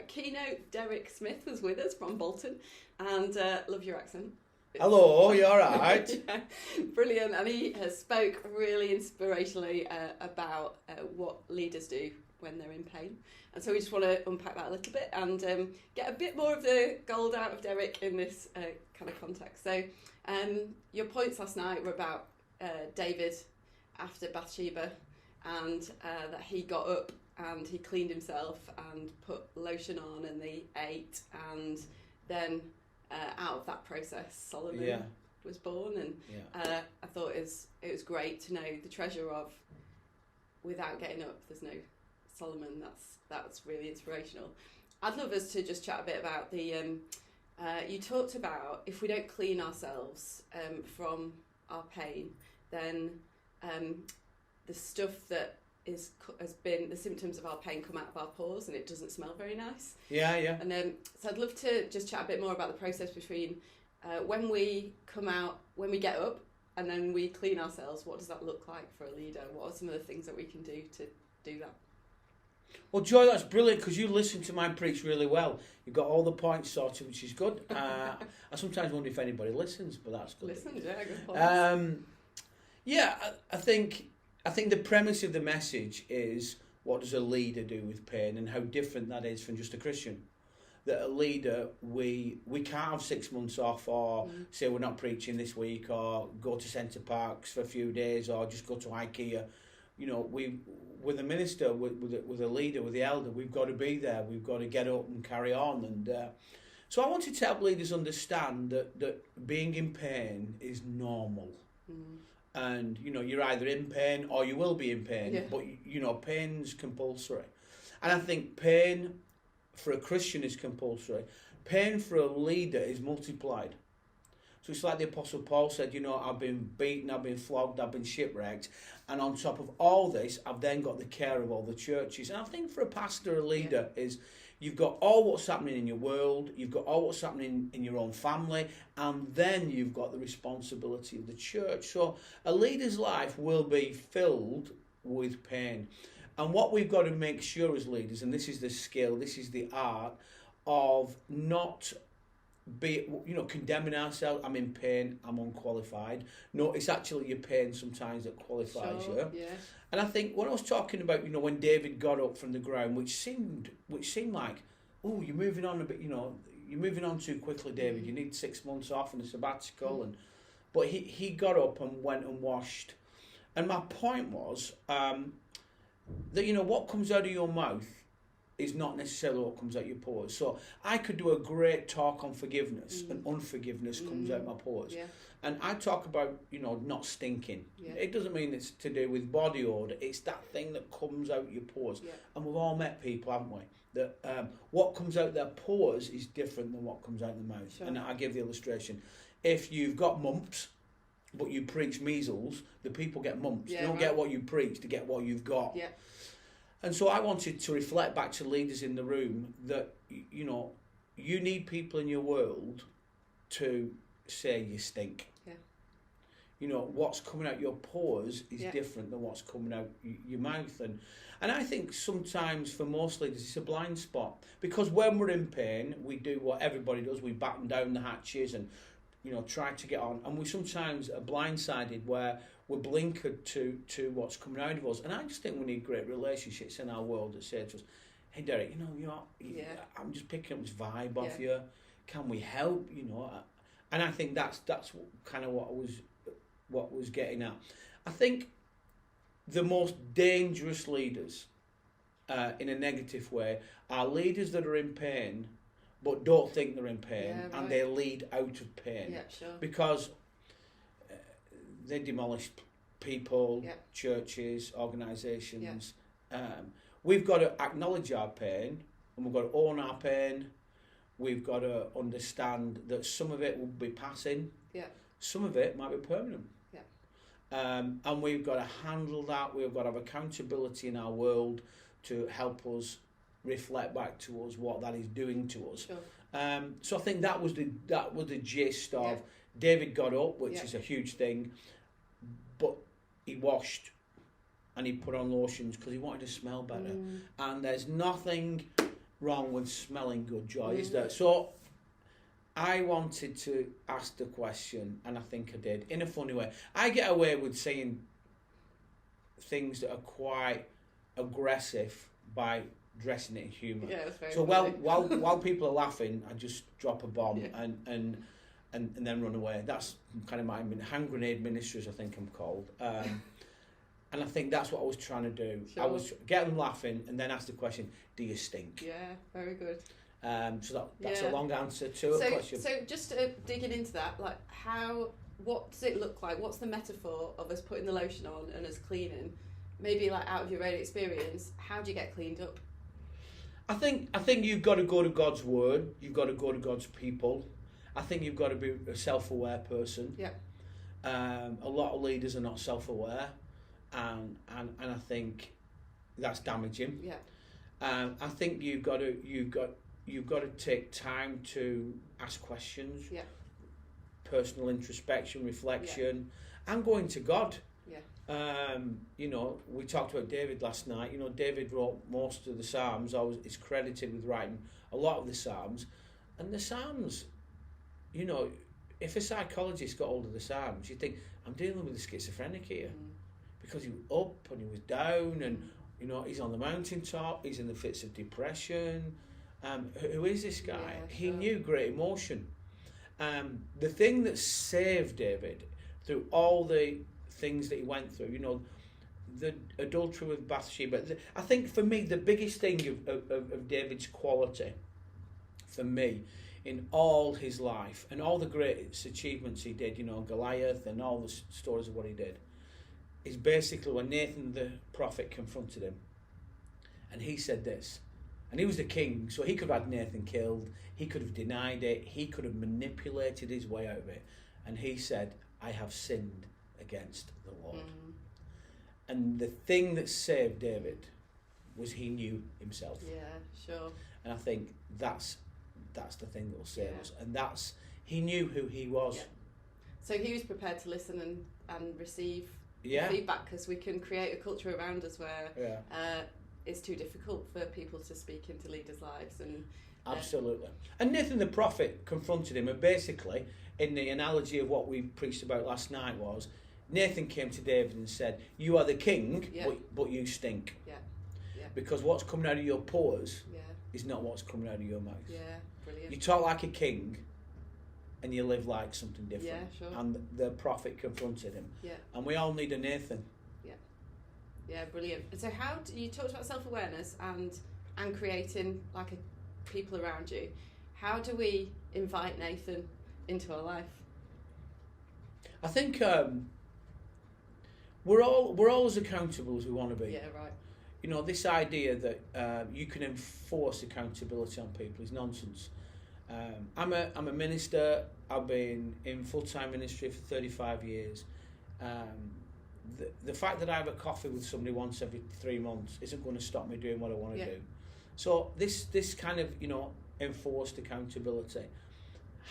keynote, Derek Smith was with us from Bolton, and love your accent. Hello, you all right? Yeah, brilliant. And he has spoke really inspirationally about what leaders do when they're in pain. And so we just want to unpack that a little bit and get a bit more of the gold out of Derek in this kind of context. So your points last night were about David after Bathsheba, and that he got up and he cleaned himself and put lotion on and they ate, and then out of that process Solomon was born. And I thought it was great to know the treasure of without getting up there's no Solomon. That's really inspirational. I'd love us to just chat a bit about the you talked about if we don't clean ourselves from our pain, then the stuff that has been the symptoms of our pain come out of our pores and it doesn't smell very nice. Yeah. And so I'd love to just chat a bit more about the process between when we come out, when we get up, and then we clean ourselves. What does that look like for a leader? What are some of the things that we can do to do that? Well, Joy, that's brilliant because you listen to my preach really well. You've got all the points sorted, which is good. I sometimes wonder if anybody listens, but that's good. Listens, yeah, good points. I think the premise of the message is what does a leader do with pain and how different that is from just a Christian. That a leader, we can't have 6 months off or say we're not preaching this week or go to Centre Parks for a few days or just go to IKEA. You know, with a minister, with a leader, with the elder, we've got to be there. We've got to get up and carry on. And so I wanted to help leaders understand that being in pain is normal. And, you know, you're either in pain or you will be in pain. But, you know, pain's compulsory. And I think pain for a Christian is compulsory. Pain for a leader is multiplied. So it's like the Apostle Paul said, you know, I've been beaten, I've been flogged, I've been shipwrecked. And on top of all this, I've then got the care of all the churches. And I think for a pastor, a leader is you've got all what's happening in your world, you've got all what's happening in your own family, and then you've got the responsibility of the church. So a leader's life will be filled with pain. And what we've got to make sure as leaders, and this is the skill, this is the art of not condemning ourselves. I'm in pain, I'm unqualified. No, it's actually your pain sometimes that qualifies you. Yeah. And I think when I was talking about, you know, when David got up from the ground, which seemed like, oh, you're moving on a bit, you know, you're moving on too quickly, David. You need 6 months off and a sabbatical. But he got up and went and washed. And my point was that, you know, what comes out of your mouth is not necessarily what comes out your pores. So I could do a great talk on forgiveness and unforgiveness comes out my pores. Yeah. And I talk about, you know, not stinking. Yeah. It doesn't mean it's to do with body odor. It's that thing that comes out your pores. Yeah. And we've all met people, haven't we? That what comes out their pores is different than what comes out the mouth. Sure. And I give the illustration. If you've got mumps, but you preach measles, the people get mumps. Yeah, they don't get what you preach, they get what you've got. Yeah. And so I wanted to reflect back to leaders in the room that, you know, you need people in your world to say you stink. Yeah. You know, what's coming out your pores is different than what's coming out your mouth. And I think sometimes for most leaders it's a blind spot. Because when we're in pain, we do what everybody does. We batten down the hatches and, you know, try to get on. And we sometimes are blindsided where we're blinkered to what's coming out of us. And I just think we need great relationships in our world that say to us, hey, Derek, I'm just picking up this vibe off you. Can we help? You know, and I think that's kind of what was getting at. I think the most dangerous leaders, in a negative way, are leaders that are in pain but don't think they're in pain, and they lead out of pain. Yeah, sure. Because they demolish people, churches, organisations. Yeah. We've got to acknowledge our pain, and we've got to own our pain. We've got to understand that some of it will be passing. Yeah. Some of it might be permanent. Yeah. And we've got to handle that. We've got to have accountability in our world to help us reflect back to us what that is doing to us. Sure. So I think that was the gist of David got up, which is a huge thing, but he washed and he put on lotions because he wanted to smell better. And there's nothing wrong with smelling good, Joy, is there? So I wanted to ask the question, and I think I did, in a funny way. I get away with saying things that are quite aggressive by dressing it in humour. Yeah, that's very so funny. while people are laughing, I just drop a bomb and then run away. That's kind of my hand grenade ministries, I think I'm called. And I think that's what I was trying to do. Sure. I was get them laughing and then ask the question, do you stink? Yeah, very good. So that's a long answer to a question. So just digging into that, like what does it look like? What's the metaphor of us putting the lotion on and us cleaning? Maybe like out of your own experience, how do you get cleaned up? I think you've got to go to God's word. You've got to go to God's people. I think you've got to be a self-aware person. Yeah. A lot of leaders are not self-aware, and I think that's damaging. Yeah. I think you've got to take time to ask questions. Yeah. Personal introspection, reflection, and going to God. Yeah. We talked about David last night. David wrote most of the Psalms. Is credited with writing a lot of the Psalms, and the Psalms. If a psychologist got hold of the Psalms, you'd think, I'm dealing with a schizophrenic here, because he was up and he was down, and he's on the mountaintop. He's in the fits of depression. Who is this guy? Yeah, He sure. knew great emotion. The thing that saved David through all the things that he went through, the adultery with Bathsheba. I think for me, the biggest thing of David's quality, for me, in all his life and all the greatest achievements he did, Goliath and all the stories of what he did, is basically when Nathan the prophet confronted him, and he said this. And he was the king, so he could have had Nathan killed, he could have denied it, he could have manipulated his way out of it. And he said, I have sinned against the Lord. And the thing that saved David was he knew himself. Yeah, sure. And I think that's the thing that will save us. And he knew who he was. Yeah. So he was prepared to listen and receive Yeah. feedback, because we can create a culture around us where Yeah. it's too difficult for people to speak into leaders' lives. And Absolutely. And Nathan the prophet confronted him, and basically, in the analogy of what we preached about last night, was Nathan came to David and said, you are the king, but you stink. Yeah. Yeah. Because what's coming out of your pores Yeah. is not what's coming out of your mouth. Yeah. Brilliant. You talk like a king and you live like something different. Yeah, sure. And the prophet confronted him. Yeah. And we all need a Nathan. Yeah, brilliant. And so you talked about self-awareness and creating like people around you. How do we invite Nathan into our life? I think we're all as accountable as we want to be. Yeah, right. This idea that you can enforce accountability on people is nonsense. I'm a minister. I've been in full-time ministry for 35 years. The fact that I have a coffee with somebody once every 3 months isn't going to stop me doing what I want to do. So this kind of enforced accountability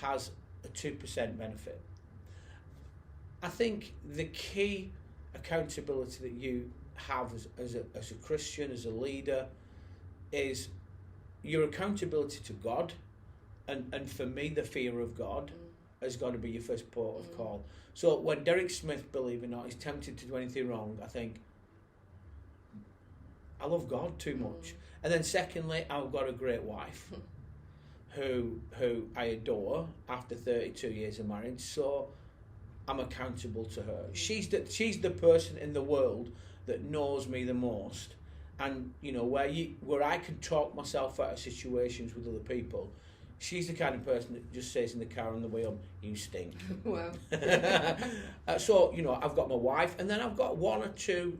has a 2% benefit. I think the key accountability that you have as a Christian, as a leader, is your accountability to God, and for me the fear of God has got to be your first port of call. So when Derek Smith, believe it or not, is tempted to do anything wrong, I think, I love God too much. And then secondly, I've got a great wife who I adore after 32 years of marriage, so I'm accountable to her. She's the person in the world that knows me the most, and where I can talk myself out of situations with other people. She's the kind of person that just says in the car on the way home, you stink. Wow. So, I've got my wife, and then I've got one or two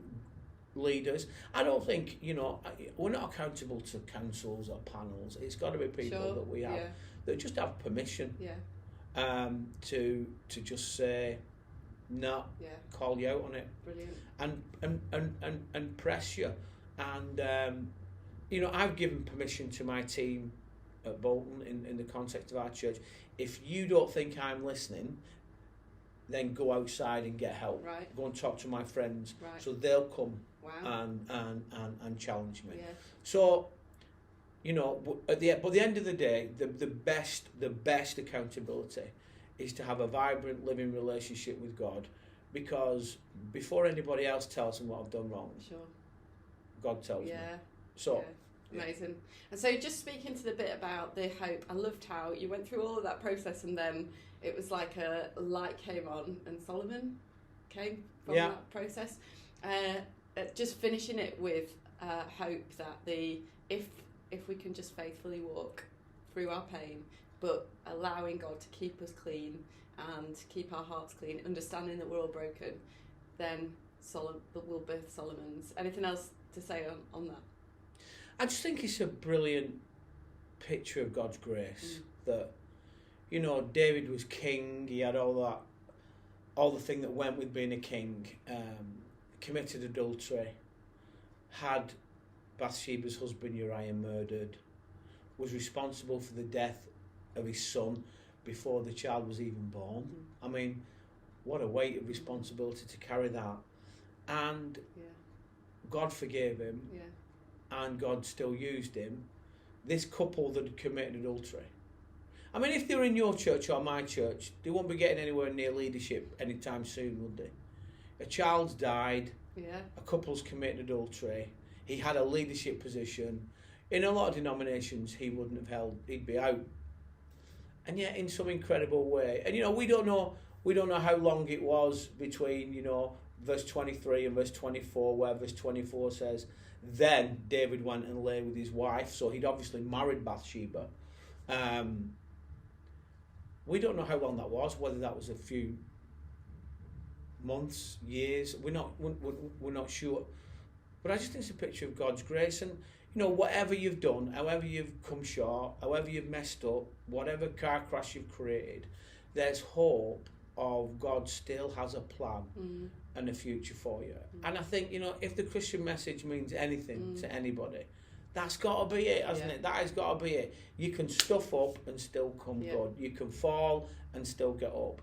leaders. I don't think, we're not accountable to councils or panels. It's got to be people that we have that just have permission to just say, no, call you out on it. Brilliant. And press you. And, I've given permission to my team at Bolton in the context of our church. If you don't think I'm listening, then go outside and get help. Right. Go and talk to my friends. Right. So they'll come Wow. and challenge me. Yeah. So, You know, but at the end of the day, the best accountability is to have a vibrant, living relationship with God, because before anybody else tells them what I've done wrong, Sure. God tells me. Yeah. So. Yeah. Amazing. And so just speaking to the bit about the hope, I loved how you went through all of that process and then it was like a light came on and Solomon came from that process. Just finishing it with hope that if we can just faithfully walk through our pain, but allowing God to keep us clean and keep our hearts clean, understanding that we're all broken, then we'll birth Solomon's. Anything else to say on that? I just think it's a brilliant picture of God's grace that, you know, David was king, he had all the thing that went with being a king, committed adultery, had Bathsheba's husband Uriah murdered, was responsible for the death of his son before the child was even born. I mean, what a weight of responsibility to carry that. And God forgave him, and God still used him. This couple that had committed adultery, I mean, if they were in your church or my church, they won't be getting anywhere near leadership anytime soon, would they? A child's died, a couple's committed adultery, he had a leadership position. In a lot of denominations, he wouldn't have held, he'd be out. And yet, in some incredible way, and you know, we don't know how long it was between, you know, verse 23 and verse 24, where verse 24 says, then David went and lay with his wife, so he'd obviously married Bathsheba. We don't know how long that was, whether that was a few months, years, we're not sure. But I just think it's a picture of God's grace, and you know, whatever you've done, however you've come short, however you've messed up, whatever car crash you've created, there's hope of God still has a plan and a future for you. And I think, you know, if the Christian message means anything to anybody, that's got to be it, hasn't it? That has got to be it. You can stuff up and still come good. You can fall and still get up.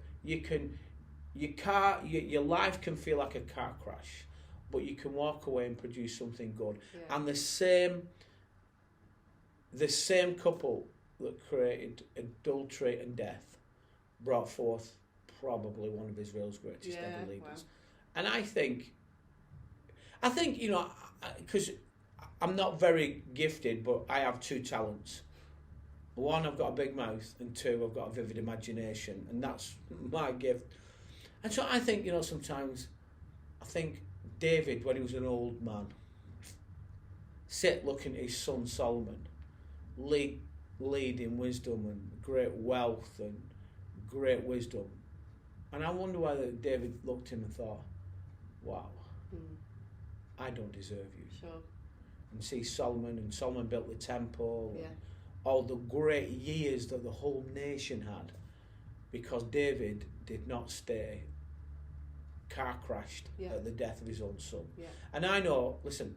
Your life can feel like a car crash, but you can walk away and produce something good. And the same couple that created adultery and death brought forth probably one of Israel's greatest ever leaders. Wow. And I think, you know, because I'm not very gifted, but I have two talents. One, I've got a big mouth, and two, I've got a vivid imagination, and that's my gift. And so I think, you know, sometimes I think David, when he was an old man, sit looking at his son Solomon, lead in wisdom and great wealth and great wisdom. And I wonder whether David looked at him and thought, wow, I don't deserve you. Sure. And see Solomon built the temple, and all the great years that the whole nation had, because David did not stay car crashed at the death of his own son. And I know, listen,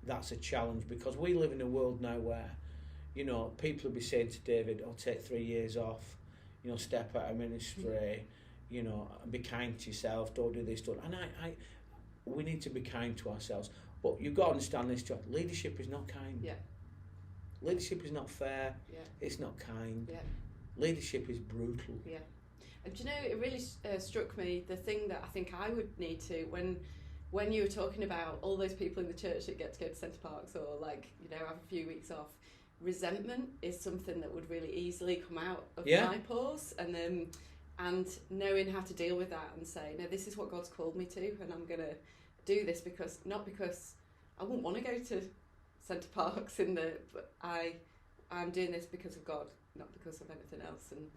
that's a challenge, because we live in a world now where, you know, people will be saying to David, "Oh, take 3 years off, you know, step out of ministry, you know, and be kind to yourself, don't do this, don't." And we need to be kind to ourselves. But you've got to understand this, John. Leadership is not kind. Leadership is not fair. It's not kind. Leadership is brutal. And do you know, it really struck me, the thing that I think I would need to, when you were talking about all those people in the church that get to go to Centre Parks or, like, you know, have a few weeks off, resentment is something that would really easily come out of my pores, and knowing how to deal with that and say, no, this is what God's called me to, and I'm going to do this not because I wouldn't want to go to Centre Parks but I'm doing this because of God, not because of anything else, and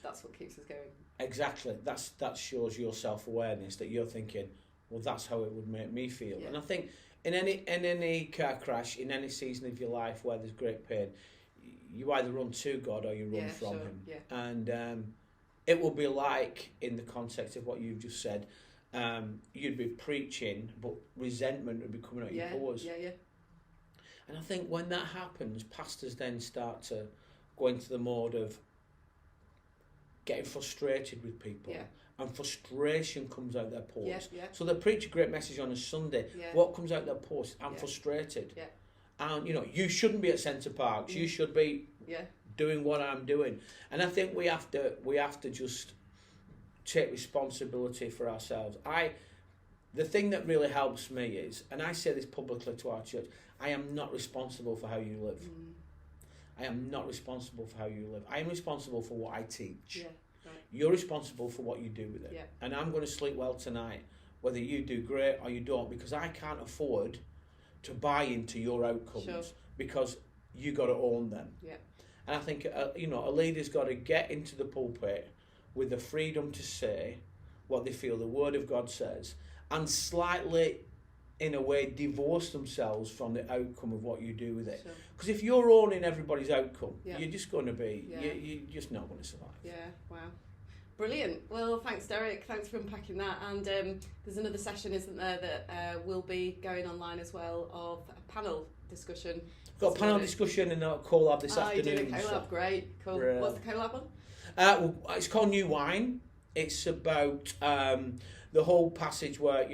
that's what keeps us going. Exactly. That shows your self-awareness, that you're thinking, well, that's how it would make me feel. And I think in any car crash, in any season of your life where there's great pain, you either run to God or you run from him. And it will be like, in the context of what you've just said, you'd be preaching, but resentment would be coming out your pores. And I think when that happens, pastors then start to go into the mode of getting frustrated with people. And frustration comes out their pores. So they preach a great message on a Sunday. What comes out their pores? I'm frustrated. And you shouldn't be at Centre Parks. You should be doing what I'm doing. And I think we have to just take responsibility for ourselves. The thing that really helps me is, and I say this publicly to our church, I am not responsible for how you live. I am not responsible for how you live. I am responsible for what I teach. Yeah, right. You're responsible for what you do with it. Yeah. And I'm going to sleep well tonight, whether you do great or you don't, because I can't afford to buy into your outcomes because you got to own them. Yeah. And I think a leader's got to get into the pulpit with the freedom to say what they feel the Word of God says, and slightly, in a way, divorce themselves from the outcome of what you do with it. Because if you're owning everybody's outcome, you're just going to be, you're just not going to survive. Yeah, wow. Brilliant. Well, thanks, Derek. Thanks for unpacking that. And there's another session, isn't there, that will be going online as well, of a panel discussion. We've got a panel discussion and a collab this afternoon. You did a collab, great. Cool. What's the collab on? It's called New Wine. It's about the whole passage where,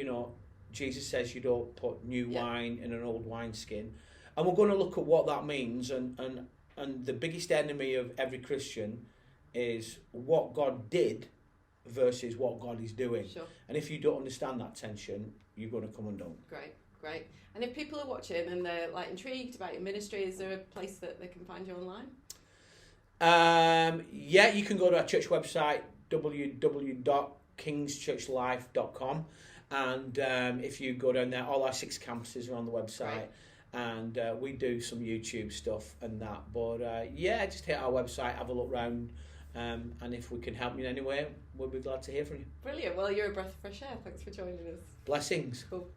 Jesus says you don't put new wine in an old wineskin. And we're going to look at what that means. And the biggest enemy of every Christian is what God did versus what God is doing. Sure. And if you don't understand that tension, you're going to come undone. Great. And if people are watching and they're intrigued about your ministry, is there a place that they can find you online? You can go to our church website, www.kingschurchlife.com, and if you go down there, all our 6 campuses are on the website. Right. And we do some YouTube stuff and that. But just hit our website, have a look round, and if we can help you in any way, we'll be glad to hear from you. Brilliant. Well, you're a breath of fresh air. Thanks for joining us. Blessings. Cool.